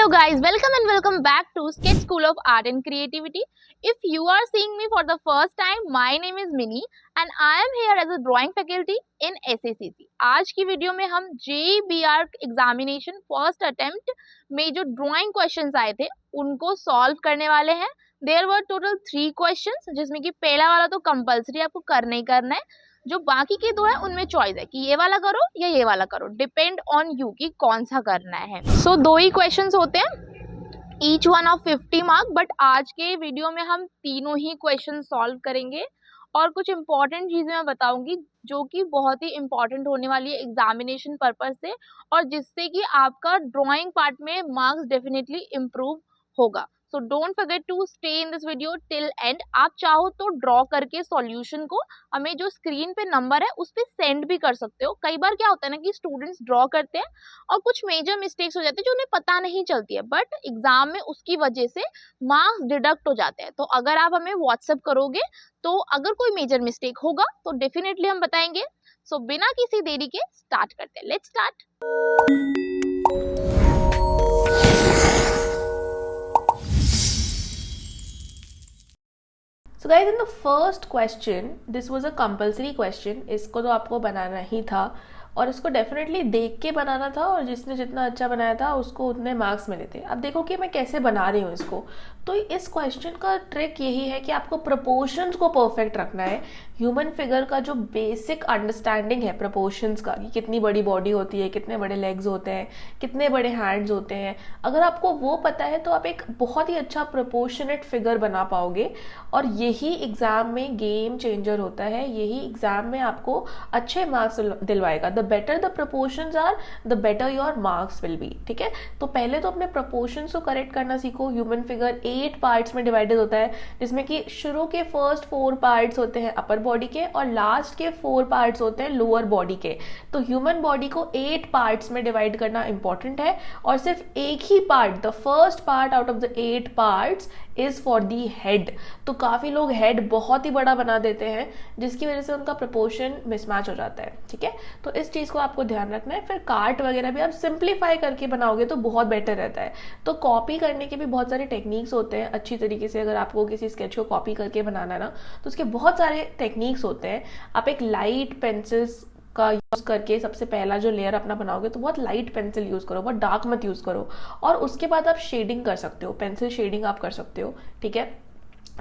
Hello guys, welcome and welcome back to Sketch School of Art and Creativity. If you are seeing me for the first time, my name is Minnie and I am here as a drawing faculty in SACC. आज की video में हम JBR examination first attempt में जो drawing questions आए थे उनको solve करने वाले हैं. देयर वर टोटल 3 क्वेश्चंस जिसमें कि पहला वाला तो कंपलसरी आपको करना ही करना है. जो बाकी के दो है उनमें चॉइस है कि ये वाला करो या ये वाला करो, डिपेंड ऑन यू कि कौन सा करना है. सो दो ही क्वेश्चंस होते हैं, each one of 50 mark. But आज के वीडियो में हम तीनों ही क्वेश्चन सॉल्व करेंगे और कुछ इंपॉर्टेंट चीज़ें मैं बताऊंगी जो कि बहुत ही इंपॉर्टेंट होने वाली है एग्जामिनेशन पर्पज से और जिससे कि आपका ड्राइंग पार्ट में मार्क्स डेफिनेटली इम्प्रूव होगा. So don't forget to stay in this video till end. आप चाहो तो ड्रॉ करके सॉल्यूशन को हमें जो स्क्रीन पे नंबर है उस पर सेंड भी कर सकते हो. कई बार क्या होता है ना कि स्टूडेंट्स ड्रॉ करते हैं और कुछ मेजर मिस्टेक्स हो जाते हैं जो उन्हें पता नहीं चलती है, बट एग्जाम में उसकी वजह से मार्क्स डिडक्ट हो जाते हैं. तो अगर आप हमें व्हाट्सएप करोगे तो अगर कोई मेजर मिस्टेक होगा तो डेफिनेटली हम बताएंगे. सो बिना किसी देरी के स्टार्ट करते हैं. Let's start. So guys, in the first question, this was a compulsory question. इसको तो आपको बनाना ही था और इसको डेफिनेटली देख के बनाना था और जिसने जितना अच्छा बनाया था उसको उतने मार्क्स मिले थे. अब देखो कि मैं कैसे बना रही हूँ इसको. तो इस क्वेश्चन का ट्रिक यही है कि आपको प्रोपोर्शंस को परफेक्ट रखना है. ह्यूमन फिगर का जो बेसिक अंडरस्टैंडिंग है प्रोपोर्शंस का, कि कितनी बड़ी बॉडी होती है, कितने बड़े लेग्स होते हैं, कितने बड़े हैंड्स होते हैं, अगर आपको वो पता है तो आप एक बहुत ही अच्छा प्रोपोर्शनेट फिगर बना पाओगे. और यही एग्जाम में गेम चेंजर होता है, यही एग्जाम में आपको अच्छे मार्क्स दिलवाएगा. The better the proportions are the better your marks will be. ठीक है, तो पहले तो अपने प्रोपोर्शंस को करेक्ट करना सीखो. ह्यूमन फिगर 8 पार्ट्स में डिवाइडेड होता है जिसमें कि शुरू के फर्स्ट 4 पार्ट्स होते हैं अपर बॉडी के और लास्ट के 4 पार्ट्स होते हैं लोअर बॉडी के. तो ह्यूमन बॉडी को 8 पार्ट्स में डिवाइड करना इंपॉर्टेंट है और सिर्फ एक ही part, the first part out of the 8 parts is for the head. तो काफी लोग हेड बहुत ही बड़ा बना देते हैं जिसकी वजह से उनका प्रोपोर्शन मिसमैच हो जाता है. ठीक है, तो इस चीज को आपको ध्यान रखना है. फिर कार्ट वगैरह भी आप सिंप्लीफाई करके बनाओगे तो बहुत बेटर रहता है. तो कॉपी करने के भी बहुत सारे टेक्निक्स होते हैं अच्छी तरीके से. अगर आपको किसी स्केच को कॉपी करके बनाना ना तो उसके बहुत सारे टेक्निक्स होते हैं. आप एक लाइट पेंसिल्स का यूज करके सबसे पहला जो लेयर अपना बनाओगे तो बहुत लाइट पेंसिल यूज करो, बहुत डार्क मत यूज करो. और उसके बाद आप शेडिंग कर सकते हो, पेंसिल शेडिंग आप कर सकते हो. ठीक है,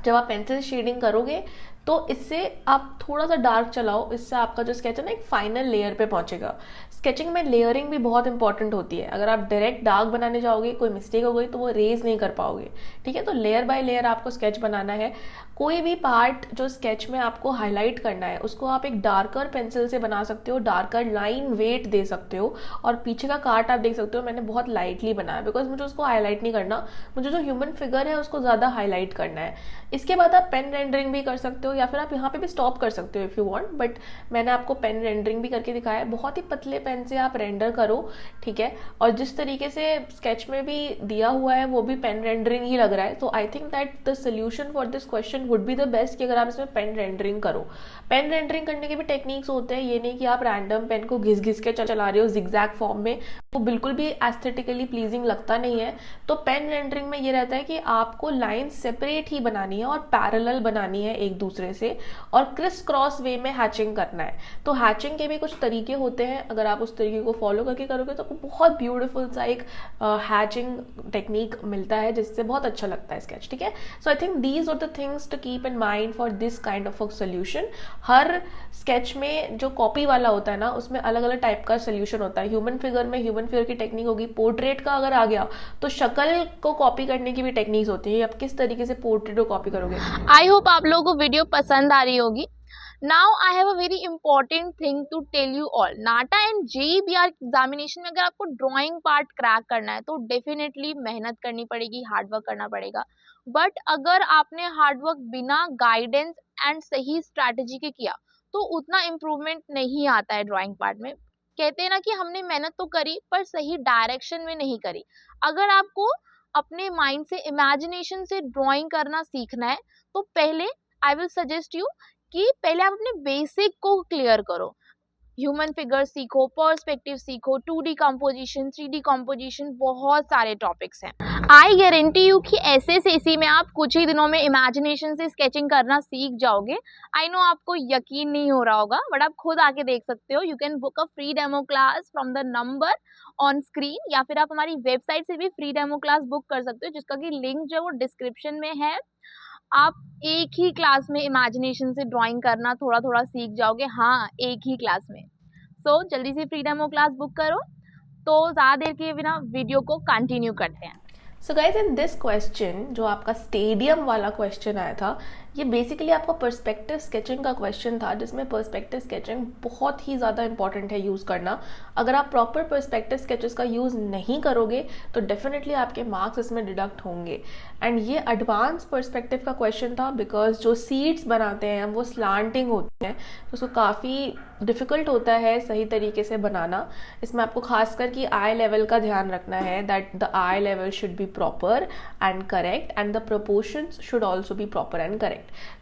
जब आप पेंसिल शेडिंग करोगे तो इससे आप थोड़ा सा डार्क चलाओ, इससे आपका जो स्केच है ना एक फाइनल लेयर पे पहुंचेगा. स्केचिंग में लेयरिंग भी बहुत इंपॉर्टेंट होती है. अगर आप डायरेक्ट डार्क बनाने जाओगे, कोई मिस्टेक हो गई तो वो रेज नहीं कर पाओगे. ठीक है, तो लेयर बाय लेयर आपको स्केच बनाना है. कोई भी पार्ट जो स्केच में आपको हाईलाइट करना है उसको आप एक डार्कर पेंसिल से बना सकते हो, डार्कर लाइन वेट दे सकते हो. और पीछे का काट आप देख सकते हो, मैंने बहुत लाइटली बनाया बिकॉज मुझे उसको हाईलाइट नहीं करना, मुझे जो ह्यूमन फिगर है उसको ज्यादा हाईलाइट करना है. इसके बाद आप पेन रेंडरिंग भी कर सकते हो या फिर आप यहाँ पे भी स्टॉप कर सकते हो इफ यू वांट, बट मैंने आपको पेन रेंडरिंग भी करके दिखाया है. बहुत ही पतले पेन से आप रेंडर करो. ठीक है, और जिस तरीके से स्केच में भी दिया हुआ है वो भी पेन रेंडरिंग ही लग रहा है. तो आई think that the solution for this question would be the best कि अगर आप इसमें पेन रेंडरिंग करो. पेन रेंडरिंग करने के भी टेक्निक्स होते हैं, ये नहीं कि आप रैंडम पेन को घिस घिस के चला रहे हो जिगजैग फॉर्म में, वो बिल्कुल भी एस्थेटिकली प्लीजिंग लगता नहीं है. तो पेन रेंडरिंग में ये रहता है कि आपको लाइन सेपरेट ही बनानी है और पैरेलल बनानी है एक दूसरे से और क्रिस क्रॉस वे में हैचिंग करना है. तो हैचिंग के भी कुछ तरीके होते हैं, अगर आप उस तरीके को फॉलो करके करोगे तो आपको बहुत ब्यूटीफुल सा एक हैचिंग टेक्निक मिलता है जिससे बहुत अच्छा लगता है स्केच. ठीक है, so I think these are the things to keep in mind for this kind of a solution. हर स्केच में जो कॉपी वाला होता है ना उसमें अलग अलग टाइप का सोल्यूशन होता है. ह्यूमन फिगर में ह्यूमन फिगर की टेक्निक होगी. पोर्ट्रेट का अगर आ गया तो शक्ल को कॉपी करने की भी टेक्निक्स होती है. आप किस तरीके से पोर्ट्रेट को कॉपी करोगे. आई होप आप लोगों को वीडियो पसंद आ रही होगी. Now I have a very important thing to tell you all. NATA and JBR examination में अगर आपको ड्राइंग पार्ट क्रैक करना है तो डेफिनेटली मेहनत करनी पड़ेगी, हार्डवर्क करना पड़ेगा. बट अगर आपने हार्डवर्क बिना गाइडेंस एंड सही स्ट्रैटेजी के किया तो उतना इम्प्रूवमेंट नहीं आता है ड्राइंग पार्ट में. कहते हैं ना कि हमने मेहनत तो करी पर सही डायरेक्शन में नहीं करी. अगर आपको अपने माइंड से, इमेजिनेशन से ड्राइंग करना सीखना है तो पहले आई विल सजेस्ट यू कि पहले आप अपने बेसिक को क्लियर करो. ह्यूमन फिगर सीखो, पर्सपेक्टिव सीखो, 2D कंपोजिशन, 3D कंपोजिशन, बहुत सारे टॉपिक्स हैं। आई गारंटी यू कि SSAC में आप कुछ ही दिनों में इमेजिनेशन से स्केचिंग करना सीख जाओगे। आई नो आपको यकीन नहीं हो रहा होगा, बट आप खुद आके देख सकते हो। You can book a free demo class from the number on screen, या फिर आप हमारी वेबसाइट से भी फ्री डेमो क्लास बुक कर सकते हो, जिसका कि लिंक जो है वो डिस्क्रिप्शन में है। आप एक ही क्लास में इमेजिनेशन से ड्राइंग करना थोड़ा थोड़ा सीख जाओगे, हाँ एक ही क्लास में। सो जल्दी से फ्री डेमो क्लास बुक करो। तो ज़्यादा देर के बिना वीडियो को कंटिन्यू करते हैं। So guys in this question, जो आपका स्टेडियम वाला क्वेश्चन आया था, ये बेसिकली आपका पर्सपेक्टिव स्केचिंग का क्वेश्चन था, जिसमें पर्सपेक्टिव स्केचिंग बहुत ही ज़्यादा इंपॉर्टेंट है यूज़ करना। अगर आप प्रॉपर पर्सपेक्टिव स्केचेस का यूज़ नहीं करोगे तो डेफिनेटली आपके मार्क्स इसमें डिडक्ट होंगे। एंड ये एडवांस पर्सपेक्टिव का क्वेश्चन था, बिकॉज जो सीट्स बनाते हैं वो स्लांटिंग होती हैं, तो उसको काफ़ी डिफ़िकल्ट होता है सही तरीके से बनाना। इसमें आपको खासकर कि आई लेवल का ध्यान रखना है, that the I level should be proper and correct and the proportions should also be proper and correct.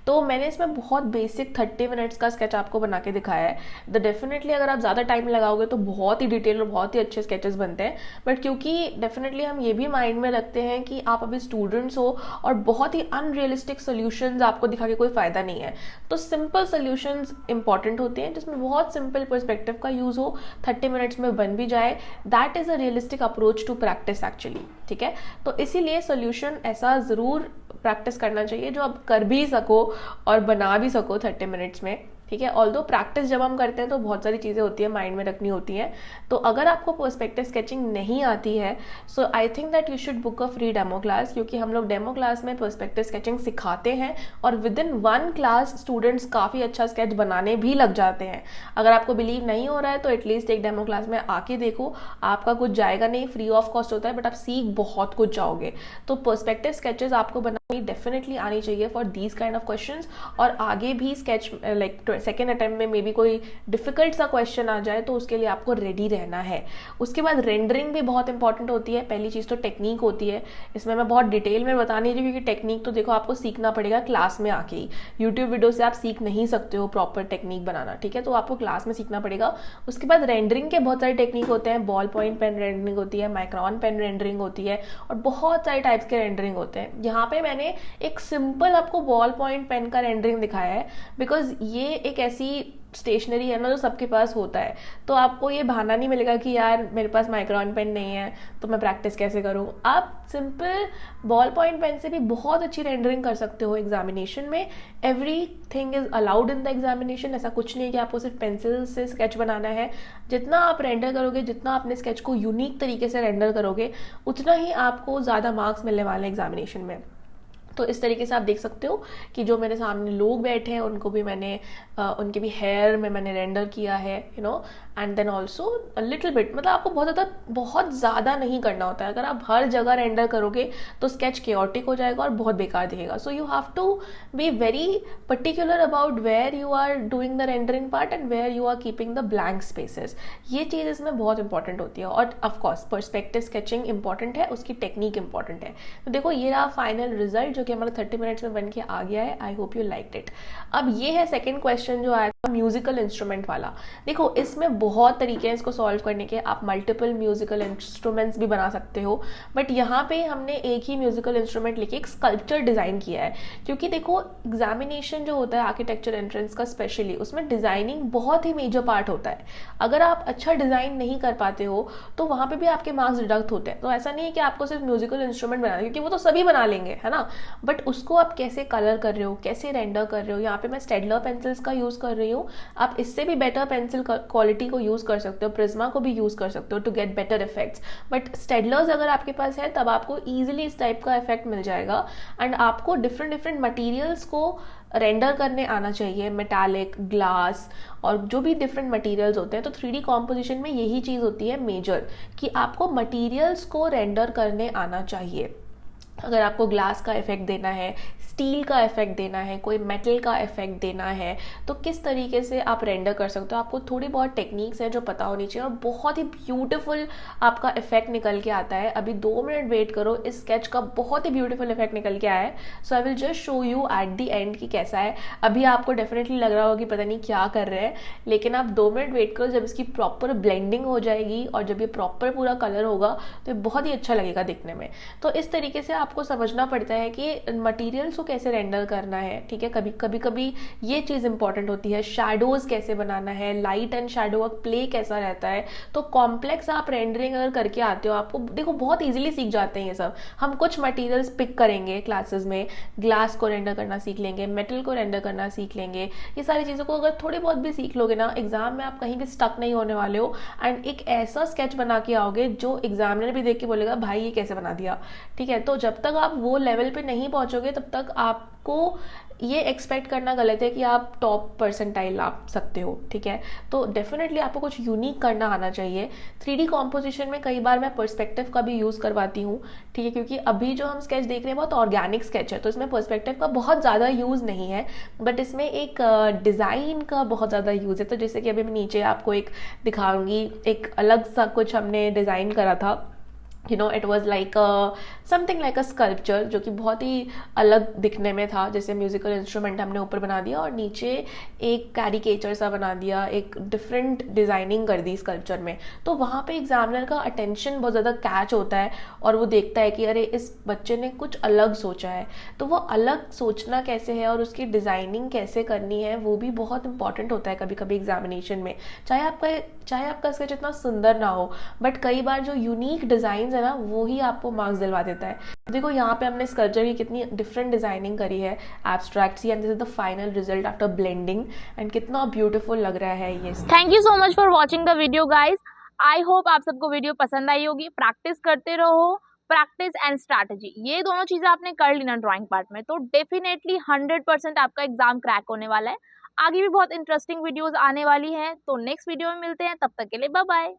तो मैंने इसमें बहुत बेसिक 30 मिनट्स का स्केच आपको बना के दिखाया है। डेफिनेटली अगर आप ज़्यादा टाइम लगाओगे तो बहुत ही डिटेल और बहुत ही अच्छे स्केचेस बनते हैं, बट क्योंकि डेफिनेटली हम ये भी माइंड में रखते हैं कि आप अभी स्टूडेंट्स हो और बहुत ही अनरियलिस्टिक सोल्यूशंस आपको दिखा के कोई फ़ायदा नहीं है। तो सिंपल सोल्यूशंस इंपॉर्टेंट होते हैं, जिसमें बहुत सिंपल पर्सपेक्टिव का यूज़ हो, 30 मिनट्स में बन भी जाए। That is a realistic approach to practice actually, ठीक है। तो इसीलिए सोल्यूशन ऐसा ज़रूर प्रैक्टिस करना चाहिए जो आप कर भी सको और बना भी सको 30 मिनट्स में, ठीक है। ऑल्दो प्रैक्टिस जब हम करते हैं तो बहुत सारी चीज़ें होती है माइंड में रखनी होती हैं। तो अगर आपको पर्सपेक्टिव स्केचिंग नहीं आती है, so I think that you should book a free demo class, क्योंकि हम लोग डेमो क्लास में पर्सपेक्टिव स्केचिंग सिखाते हैं और विद इन 1 क्लास स्टूडेंट्स काफ़ी अच्छा स्केच बनाने भी लग जाते हैं। अगर आपको बिलीव नहीं हो रहा है तो एटलीस्ट एक डेमो क्लास में आके देखो, आपका कुछ जाएगा नहीं, फ्री ऑफ कॉस्ट होता है, बट आप सीख बहुत कुछ जाओगे। तो पर्सपेक्टिव स्केचेस आपको बनानी डेफिनेटली आनी चाहिए for these kind of questions. और आगे भी स्केच लाइक सेकेंड अटेम्प्ट में मे बी कोई डिफिकल्ट सा क्वेश्चन आ जाए तो उसके लिए आपको रेडी रहना है। उसके बाद रेंडरिंग भी बहुत इंपॉर्टेंट होती है। पहली चीज़ तो टेक्निक होती है, इसमें मैं बहुत डिटेल में बता नहीं रही क्योंकि टेक्निक तो देखो आपको सीखना पड़ेगा क्लास में आके ही। यूट्यूब वीडियो से आप सीख नहीं सकते हो प्रॉपर टेक्निक बनाना, ठीक है, तो आपको क्लास में सीखना पड़ेगा। उसके बाद रेंडरिंग के बहुत सारे टेक्निक होते हैं, बॉल पॉइंट पेन रेंडरिंग होती है, माइक्रोन पेन रेंडरिंग होती है, और बहुत सारे टाइप्स के रेंडरिंग होते हैं। यहाँ पे मैंने एक सिंपल आपको बॉल पॉइंट पेन का रेंडरिंग दिखाया है, बिकॉज ये एक ऐसी स्टेशनरी है ना जो सबके पास होता है, तो आपको ये बहाना नहीं मिलेगा कि यार मेरे पास माइक्रोन पेन नहीं है तो मैं प्रैक्टिस कैसे करूँ। आप सिंपल बॉल पॉइंट पेन से भी बहुत अच्छी रेंडरिंग कर सकते हो एग्जामिनेशन में। Everything is allowed in the examination. ऐसा कुछ नहीं है कि आपको सिर्फ पेंसिल से स्केच बनाना है। जितना आप रेंडर करोगे, जितना अपने स्केच को यूनिक तरीके से रेंडर करोगे, उतना ही आपको ज़्यादा मार्क्स मिलने वाले हैं एग्जामिनेशन में। तो इस तरीके से आप देख सकते हो कि जो मेरे सामने लोग बैठे हैं उनको भी मैंने उनके भी हेयर में मैंने रेंडर किया है, you know, and then also little bit, मतलब आपको बहुत ज़्यादा नहीं करना होता है। अगर आप हर जगह रेंडर करोगे तो स्केच केओटिक हो जाएगा और बहुत बेकार दिखेगा। So you have to be very particular about where you are doing the rendering part and where you are keeping the blank spaces. ये चीज़ इसमें बहुत इंपॉर्टेंट होती है। और ऑफकोर्स पर्सपेक्टिव स्केचिंग इंपॉर्टेंट है, उसकी टेक्निक इंपॉर्टेंट है। तो देखो ये रहा फाइनल रिजल्ट जो कि हमारा 30 मिनट्स में बन के आ गया है। I hope you liked it. अब ये है सेकंड क्वेश्चन जो आया था म्यूजिकल इंस्ट्रूमेंट वाला। देखो इसमें बहुत तरीके हैं इसको सॉल्व करने के, आप मल्टीपल म्यूजिकल इंस्ट्रूमेंट्स भी बना सकते हो, बट यहाँ पे हमने एक ही म्यूजिकल इंस्ट्रूमेंट लेके एक स्कल्पचर डिज़ाइन किया है। क्योंकि देखो एग्जामिनेशन जो होता है आर्किटेक्चर एंट्रेंस का स्पेशली, उसमें डिज़ाइनिंग बहुत ही मेजर पार्ट होता है। अगर आप अच्छा डिज़ाइन नहीं कर पाते हो तो वहाँ पे भी आपके मार्क्स डिडक्ट होते हैं। तो ऐसा नहीं है कि आपको सिर्फ म्यूजिकल इंस्ट्रूमेंट बनाना, क्योंकि वो तो सभी बना लेंगे, है ना, बट उसको आप कैसे कलर कर रहे हो, कैसे रेंडर कर रहे हो। यहाँ पे मैं स्टेडलर पेंसिल्स का यूज़ कर रही हूँ, आप इससे भी बेटर पेंसिल क्वालिटी को यूज़ कर सकते हो, प्रिज्मा को भी यूज़ कर सकते हो to get better effects. But Staedtlers अगर आपके पास है तब आपको ईजिली इस टाइप का इफेक्ट मिल जाएगा। एंड आपको डिफरेंट मटीरियल्स को रेंडर करने आना चाहिए, मेटालिक, ग्लास और जो भी डिफरेंट मटेरियल्स होते हैं। तो 3D कॉम्पोजिशन में यही चीज़ होती है मेजर, कि आपको मटेरियल्स को रेंडर करने आना चाहिए। अगर आपको ग्लास का इफेक्ट देना है, स्टील का इफेक्ट देना है, कोई मेटल का इफेक्ट देना है, तो किस तरीके से आप रेंडर कर सकते हो। आपको थोड़ी बहुत टेक्निक्स हैं जो पता होनी चाहिए और बहुत ही ब्यूटीफुल आपका इफेक्ट निकल के आता है। अभी 2 मिनट वेट करो, इस स्केच का बहुत ही ब्यूटीफुल इफेक्ट निकल के आया है। So I will just show you at the end कि कैसा है। अभी आपको डेफिनेटली लग रहा होगा कि पता नहीं क्या कर रहे हैं, लेकिन आप 2 मिनट वेट करो, जब इसकी प्रॉपर ब्लेंडिंग हो जाएगी और जब ये प्रॉपर पूरा कलर होगा तो ये बहुत ही अच्छा लगेगा दिखने में। तो इस तरीके से आपको समझना पड़ता है कि मटेरियल्स को कैसे रेंडर करना है, ठीक है। कभी ये चीज़ इंपॉर्टेंट होती है, शैडोज़ कैसे बनाना है, लाइट एंड शैडो का प्ले कैसा रहता है। तो कॉम्प्लेक्स आप रेंडरिंग अगर करके आते हो, आपको देखो बहुत इजीली सीख जाते हैं ये सब। हम कुछ मटेरियल्स पिक करेंगे क्लासेस में, ग्लास को रेंडर करना सीख लेंगे, मेटल को रेंडर करना सीख लेंगे। ये सारी चीज़ों को अगर थोड़ी बहुत भी सीख लोगे ना, एग्जाम में आप कहीं भी स्टक नहीं होने वाले हो एंड एक ऐसा स्केच बना के आओगे जो एग्जामिनर भी देख के बोलेगा भाई ये कैसे बना दिया, ठीक है। तो जब तक आप वो लेवल पे नहीं पहुंचोगे तब तक आपको ये एक्सपेक्ट करना गलत है कि आप टॉप परसेंटाइल ला सकते हो, ठीक है। तो डेफिनेटली आपको कुछ यूनिक करना आना चाहिए। 3D कॉम्पोजिशन में कई बार मैं पर्सपेक्टिव का भी यूज़ करवाती हूँ, ठीक है, क्योंकि अभी जो हम स्केच देख रहे हैं बहुत ऑर्गेनिक स्केच है, तो इसमें पर्सपेक्टिव का बहुत ज़्यादा यूज़ नहीं है, बट इसमें एक डिज़ाइन का बहुत ज़्यादा यूज़ है। तो जैसे कि अभी मैं नीचे आपको एक दिखाऊंगी, एक अलग सा कुछ हमने डिज़ाइन करा था, it was like something like a sculpture, जो कि बहुत ही अलग दिखने में था। जैसे म्यूजिकल इंस्ट्रूमेंट हमने ऊपर बना दिया और नीचे एक कैरिकेचर सा बना दिया, एक डिफरेंट डिज़ाइनिंग कर दी स्कल्पचर में। तो वहाँ पे एग्जामिनर का अटेंशन बहुत ज़्यादा कैच होता है और वो देखता है कि अरे इस बच्चे ने कुछ अलग सोचा है। तो वो अलग सोचना कैसे है और उसकी डिज़ाइनिंग कैसे करनी है वो भी बहुत इंपॉर्टेंट होता है कभी कभी एग्जामिनेशन में। चाहे आपका स्केच इतना सुंदर ना हो, बट कई बार जो यूनिक डिज़ाइन है ना वो ही आपको मार्क्स दिलवा देता है। देखो यहाँ पे हमने स्कल्पचर की कितनी डिफरेंट डिजाइनिंग करी है, abstract see, and this is the final result after blending, and कितना ब्यूटीफुल लग रहा है ये। Thank you so much for watching the video guys. I hope आप सबको वीडियो पसंद आई होगी। प्रैक्टिस करते रहो, प्रैक्टिस एंड स्ट्रैटेजी, ये दोनों चीजें आपने कर ली ना ड्राइंग पार्ट में, तो डेफिनेटली 100% आपका एग्जाम क्रैक होने वाला है। आगे भी बहुत इंटरेस्टिंग वीडियोस आने वाली हैं, तो नेक्स्ट वीडियो में मिलते हैं, तब तक के लिए बाय बाय।